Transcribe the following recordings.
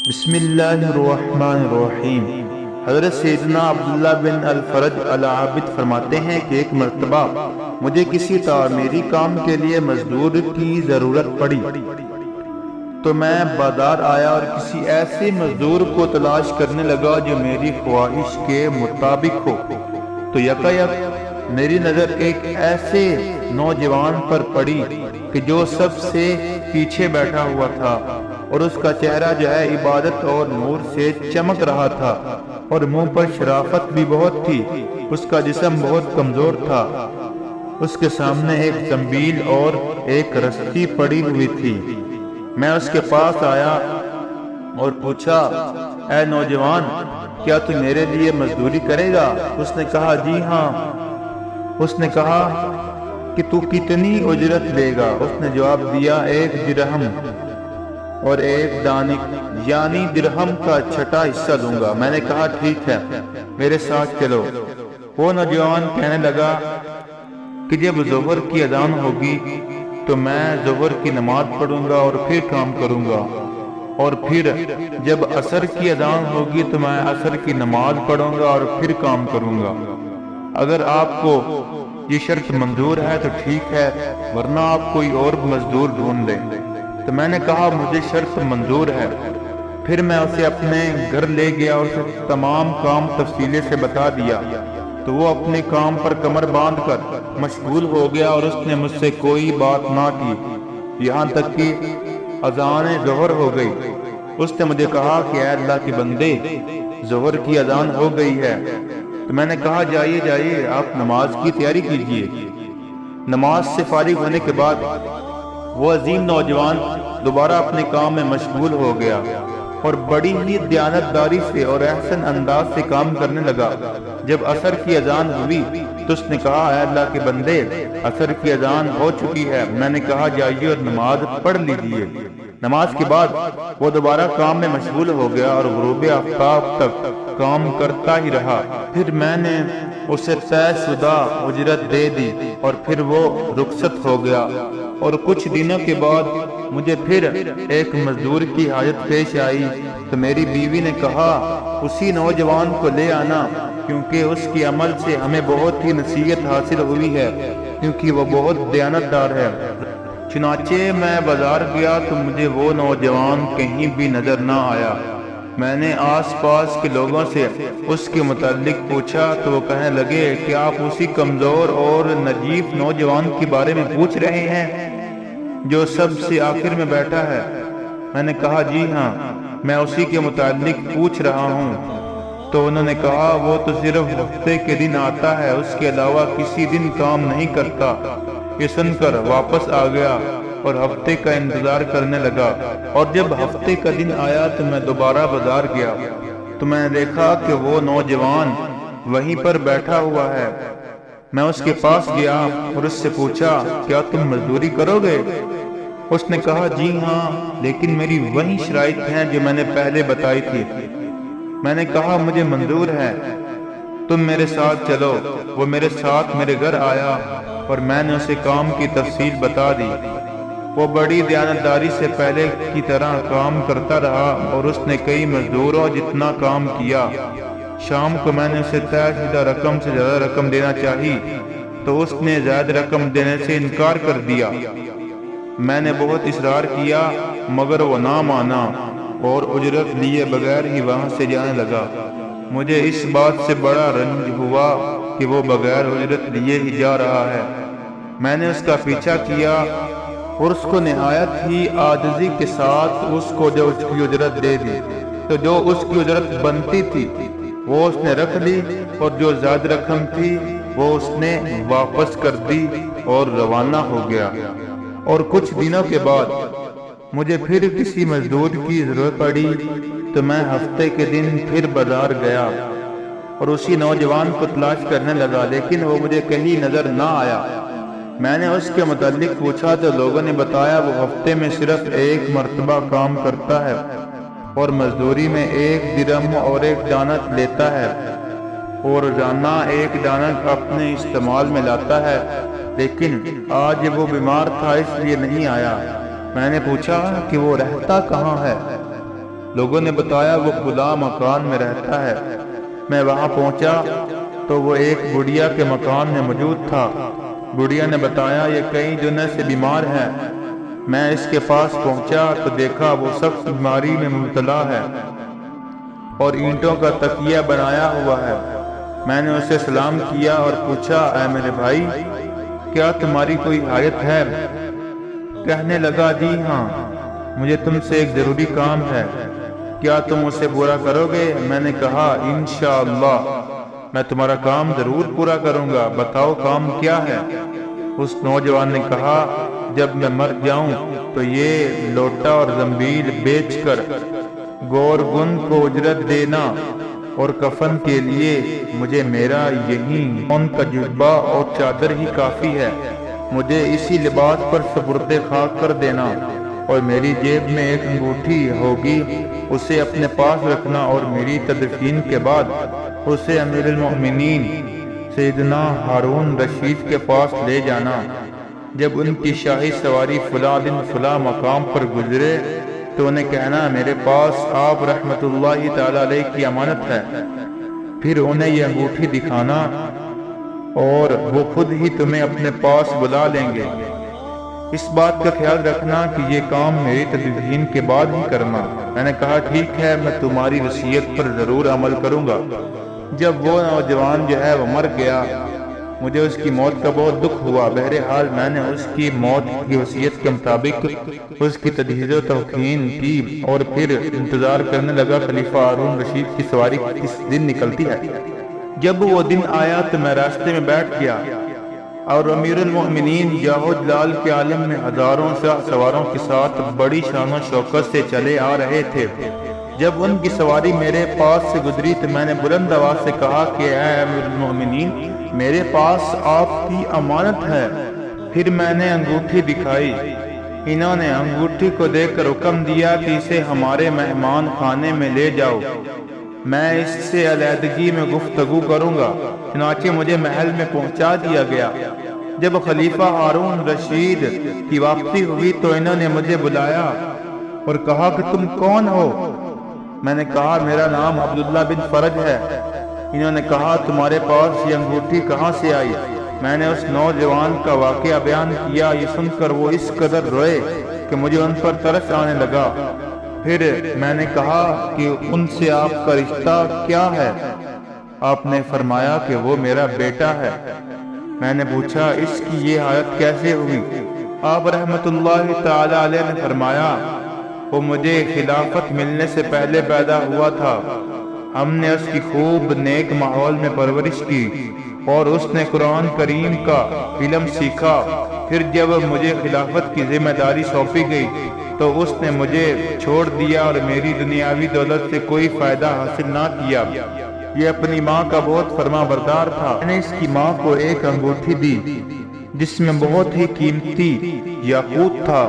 بسم اللہ الرحمن الرحیم۔ حضرت سیدنا عبداللہ بن الفرج العابد فرماتے ہیں کہ ایک مرتبہ مجھے کسی تعمیری کام کے لیے مزدور کی ضرورت پڑی تو میں بازار آیا اور کسی ایسے مزدور کو تلاش کرنے لگا جو میری خواہش کے مطابق ہو، تو یکایک میری نظر ایک ایسے نوجوان پر پڑی کہ جو سب سے پیچھے بیٹھا ہوا تھا، اور اس کا چہرہ جو ہے عبادت اور نور سے چمک رہا تھا، اور منہ پر شرافت بھی بہت تھی۔ اس کا جسم بہت کمزور تھا۔ اس کے سامنے ایک زنبیل اور ایک رسی پڑی ہوئی تھی۔ میں اس کے پاس آیا اور پوچھا، اے نوجوان، کیا تو میرے لیے مزدوری کرے گا؟ اس نے کہا، جی ہاں۔ اس نے کہا کہ تو کتنی اجرت لے گا؟ اس نے جواب دیا، 1 درہم اور 1 دانک، یعنی درہم کا چھٹا حصہ دوں گا۔ میں نے کہا، ٹھیک ہے، میرے ساتھ چلو۔ وہ نوجوان کہنے لگا کہ جب ظہر کی اذان ہوگی تو میں ظہر کی نماز پڑھوں گا اور پھر کام کروں گا، اور پھر جب عصر کی اذان ہوگی تو میں عصر کی نماز پڑھوں گا اور پھر کام کروں گا۔ اگر آپ کو یہ شرط منظور ہے تو ٹھیک ہے، ورنہ آپ کوئی اور مزدور ڈھونڈ لیں۔ تو میں نے کہا، مجھے شرط منظور ہے۔ پھر میں اسے اپنے گھر لے گیا اور اسے تمام کام تفصیل سے بتا دیا، تو وہ اپنے کام پر کمر باندھ کر مشغول ہو گیا، اور اس نے مجھ سے کوئی بات نہ کی یہاں تک کہ اذان ظہر ہو گئی۔ اس نے مجھے کہا کہ اے اللہ کے بندے، ظہر کی اذان ہو گئی ہے۔ تو میں نے کہا، جائیے جائیے، آپ نماز کی تیاری کیجیے۔ نماز سے فارغ ہونے کے بعد وہ عظیم نوجوان دوبارہ اپنے کام میں مشغول ہو گیا اور بڑی ہی دیانتداری سے اور احسن انداز سے کام کرنے لگا۔ جب عصر کی اذان ہوئی تو اس نے کہا، اے اللہ کے بندے، عصر کی اذان ہو چکی ہے۔ میں نے کہا، جائیے اور نماز پڑھ لیجیے۔ نماز کے بعد وہ دوبارہ کام میں مشغول ہو گیا اور غروب آفتاب تک کام کرتا ہی رہا۔ پھر میں نے اسے طے شدہ اجرت دے دی اور پھر وہ رخصت ہو گیا، اور کچھ دنوں کے بعد مجھے پھر ایک مزدور کی حاجت پیش آئی، تو میری بیوی نے کہا، اسی نوجوان کو لے آنا، کیونکہ اس کی عمل سے ہمیں بہت ہی نصیحت حاصل ہوئی ہے، کیونکہ وہ بہت دیانتدار ہے۔ چنانچہ میں بازار گیا تو مجھے وہ نوجوان کہیں بھی نظر نہ آیا۔ میں نے آس پاس کے لوگوں سے اس کے متعلق پوچھا تو وہ کہنے لگے کہ آپ اسی کمزور اور نجیب نوجوان کے بارے میں پوچھ رہے ہیں جو سب سے آخر میں بیٹھا ہے؟ میں نے کہا، جی ہاں، میں اسی کے متعلق پوچھ رہا ہوں۔ تو انہوں نے کہا، وہ تو صرف ہفتے کے دن آتا ہے، اس کے علاوہ کسی دن کام نہیں کرتا۔ یہ سن کر واپس آ گیا اور ہفتے کا انتظار کرنے لگا، اور جب ہفتے کا دن آیا تو میں دوبارہ بازار گیا تو میں نے دیکھا کہ وہ نوجوان وہیں پر بیٹھا ہوا ہے۔ میں اس کے پاس گیا اور اس سے پوچھا، کیا تم مزدوری کرو گے؟ اس نے کہا، جی ہاں، لیکن میری وہی شرائط ہیں جو میں نے پہلے بتائی تھی۔ میں نے کہا، مجھے منظور ہے، تم میرے ساتھ چلو۔ وہ میرے ساتھ میرے گھر آیا اور میں نے اسے کام کی تفصیل بتا دی۔ وہ بڑی دیانتداری سے پہلے کی طرح کام کرتا رہا اور اس نے کئی مزدوروں جتنا کام کیا۔ شام کو میں نے اسے طے شدہ رقم سے زیادہ رقم دینا چاہی تو اس نے زیادہ رقم دینے سے انکار کر دیا۔ میں نے بہت اصرار کیا مگر وہ نہ مانا اور اجرت لیے بغیر ہی وہاں سے جانے لگا۔ مجھے اس بات سے بڑا رنج ہوا کہ وہ بغیر اجرت لیے ہی جا رہا ہے۔ میں نے اس کا پیچھا کیا اور اس کو نہایت ہی عاجزی کے ساتھ اس کو جو اس کی اجرت دے دی، تو جو اس کی اجرت بنتی تھی وہ اس نے رکھ لی، اور جو زیادہ رقم تھی وہ اس نے واپس کر دی اور روانہ ہو گیا۔ اور کچھ دنوں کے بعد مجھے پھر کسی مزدور کی ضرورت پڑی تو میں ہفتے کے دن پھر بازار گیا اور اسی نوجوان کو تلاش کرنے لگا، لیکن وہ مجھے کہیں نظر نہ آیا۔ میں نے اس کے متعلق پوچھا تو لوگوں نے بتایا وہ ہفتے میں صرف 1 مرتبہ کام کرتا ہے اور مزدوری میں 1 درہم اور 1 دانک لیتا ہے، اور روزانہ 1 دانک اپنے استعمال میں لاتا ہے، لیکن آج وہ بیمار تھا اس لیے نہیں آیا۔ میں نے پوچھا کہ وہ رہتا کہاں ہے؟ لوگوں نے بتایا وہ فلاں مکان میں رہتا ہے۔ میں وہاں پہنچا تو وہ ایک بڑھیا کے مکان میں موجود تھا۔ بڑھیا نے بتایا یہ کئی دنوں سے بیمار ہے۔ میں اس کے پاس پہنچا تو دیکھا وہ سخت بیماری میں مبتلا ہے اور اینٹوں کا تکیہ بنایا ہوا ہے۔ میں نے اسے سلام کیا اور پوچھا اے میرے بھائی کیا تمہاری کوئی حاجت ہے؟ کہنے لگا جی ہاں، مجھے تم سے ایک ضروری کام ہے، کیا تم اسے پورا کرو گے؟ میں نے کہا انشاءاللہ میں تمہارا کام ضرور پورا کروں گا، بتاؤ کام کیا ہے؟ اس نوجوان نے کہا جب میں مر جاؤں تو یہ لوٹا اور زنبیل بیچ کر گورگن کو اجرت دینا اور کفن کے لیے مجھے میرا یہی اون کا جبہ اور چادر ہی کافی ہے، مجھے اسی لباس پر سپرد خاک کر دینا، اور میری جیب میں ایک انگوٹھی ہوگی اسے اپنے پاس رکھنا، اور میری تدفین کے بعد اسے امیر المؤمنین سیدنا ہارون رشید کے پاس لے جانا۔ جب ان کی شاہی سواری فلاں دن فلاں مقام پر گزرے تو انہیں کہنا میرے پاس آپ رحمت اللہ تعالی علیہ کی امانت ہے، پھر انہیں یہ انگوٹھی دکھانا اور وہ خود ہی تمہیں اپنے پاس بلا لیں گے۔ اس بات کا خیال رکھنا کہ یہ کام میری تدفین کے بعد ہی کرنا۔ میں نے کہا ٹھیک ہے، میں تمہاری وصیت پر ضرور عمل کروں گا۔ جب وہ نوجوان جو ہے وہ مر گیا، مجھے اس کی موت کا بہت دکھ ہوا۔ بہرحال میں نے اس کی موت کی وصیت کے مطابق اس کی تجہیز و تکفین کی اور پھر انتظار کرنے لگا خلیفہ ہارون رشید کی سواری کس دن نکلتی ہے۔ جب وہ دن آیا تو میں راستے میں بیٹھ گیا اور امیر المؤمنین جاہ و جلال کے عالم میں ہزاروں سواروں کے ساتھ بڑی شان و شوکت سے چلے آ رہے تھے۔ جب ان کی سواری میرے پاس سے گزری تو میں نے بلند آواز سے کہا کہ اے امیر المؤمنین میرے پاس آپ کی امانت ہے۔ پھر میں نے انگوٹھی دکھائی، انہوں نے انگوٹھی کو دیکھ کر حکم دیا کہ اسے ہمارے مہمان خانے میں لے جاؤ، میں اس سے علیحدگی میں گفتگو کروں گا۔ چنانچہ مجھے محل میں پہنچا دیا گیا۔ جب خلیفہ ہارون رشید کی واپسی ہوئی تو انہوں نے مجھے بلایا اور کہا کہ تم کون ہو؟ میں نے کہا میرا نام عبداللہ بن فرج ہے۔ انہوں نے کہا تمہارے پاس یہ انگوٹھی کہاں سے آئی؟ میں نے اس نوجوان کا واقعہ بیان کیا۔ یہ سن کر وہ اس قدر روئے کہ مجھے ان پر ترس آنے لگا۔ پھر میں نے کہا کہ ان سے آپ کا رشتہ کیا ہے؟ آپ نے فرمایا کہ وہ میرا بیٹا ہے۔ میں نے پوچھا اس کی یہ حالت کیسے ہوئی؟ آپ رحمت اللہ تعالی علیہ نے فرمایا وہ مجھے خلافت ملنے سے پہلے پیدا ہوا تھا، ہم نے اس کی خوب نیک ماحول میں پرورش کی اور اس نے قرآن کریم کا علم سیکھا۔ پھر جب مجھے خلافت کی ذمہ داری سونپی گئی تو اس نے مجھے چھوڑ دیا اور میری دنیاوی دولت سے کوئی فائدہ حاصل نہ کیا۔ یہ اپنی ماں کا بہت فرما بردار تھا۔ میں نے اس کی ماں کو ایک انگوٹھی دی جس میں بہت ہی قیمتی یاقوت تھا۔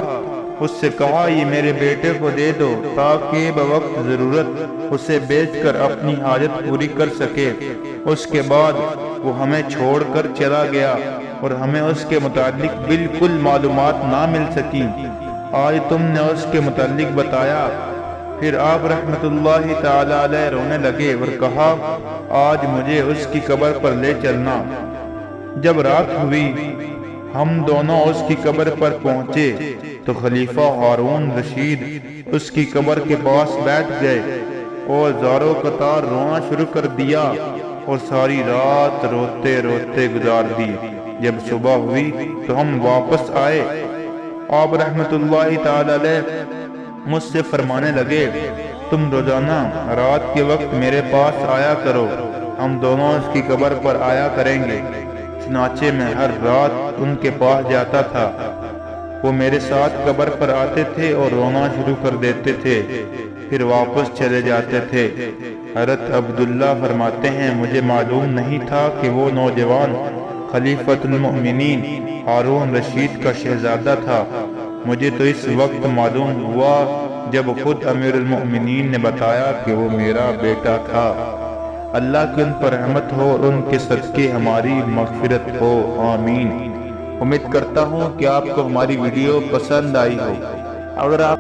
اس سے کہا یہ میرے بیٹے کو دے دو تاکہ بوقت ضرورت اسے بیچ کر اپنی حاجت پوری کر سکے۔ اس کے بعد وہ ہمیں چھوڑ کر چلا گیا اور ہمیں اس کے متعلق بالکل معلومات نہ مل سکی۔ آج تم نے اس کے متعلق بتایا۔ پھر آپ رحمت اللہ تعالی علیہ رونے لگے اور کہا آج مجھے اس کی قبر پر لے چلنا۔ جب رات ہوئی ہم دونوں اس کی قبر پر پہنچے تو خلیفہ ہارون رشید اس کی قبر کے پاس بیٹھ گئے اور زارو قطار رونا شروع کر دیا اور ساری رات روتے روتے گزار دی۔ جب صبح ہوئی تو ہم واپس آئے۔ آپ رحمت اللہ تعالی علیہ مجھ سے فرمانے لگے تم روزانہ رات کے وقت میرے پاس آیا کرو، ہم دونوں اس کی قبر پر آیا کریں گے۔ چنانچہ میں ہر رات ان کے پاس جاتا تھا، وہ میرے ساتھ قبر پر آتے تھے اور رونا شروع کر دیتے تھے، پھر واپس چلے جاتے تھے۔ حضرت عبداللہ فرماتے ہیں مجھے معلوم نہیں تھا کہ وہ نوجوان خلیفۃ المؤمنین ہارون رشید کا شہزادہ تھا، مجھے تو اس وقت معلوم ہوا جب خود امیر المؤمنین نے بتایا کہ وہ میرا بیٹا تھا۔ اللہ کی ان پر رحمت ہو اور ان کے صدقے ہماری مغفرت ہو، آمین۔ امید کرتا ہوں کہ آپ کو ہماری ویڈیو پسند آئی ہو۔ اگر آپ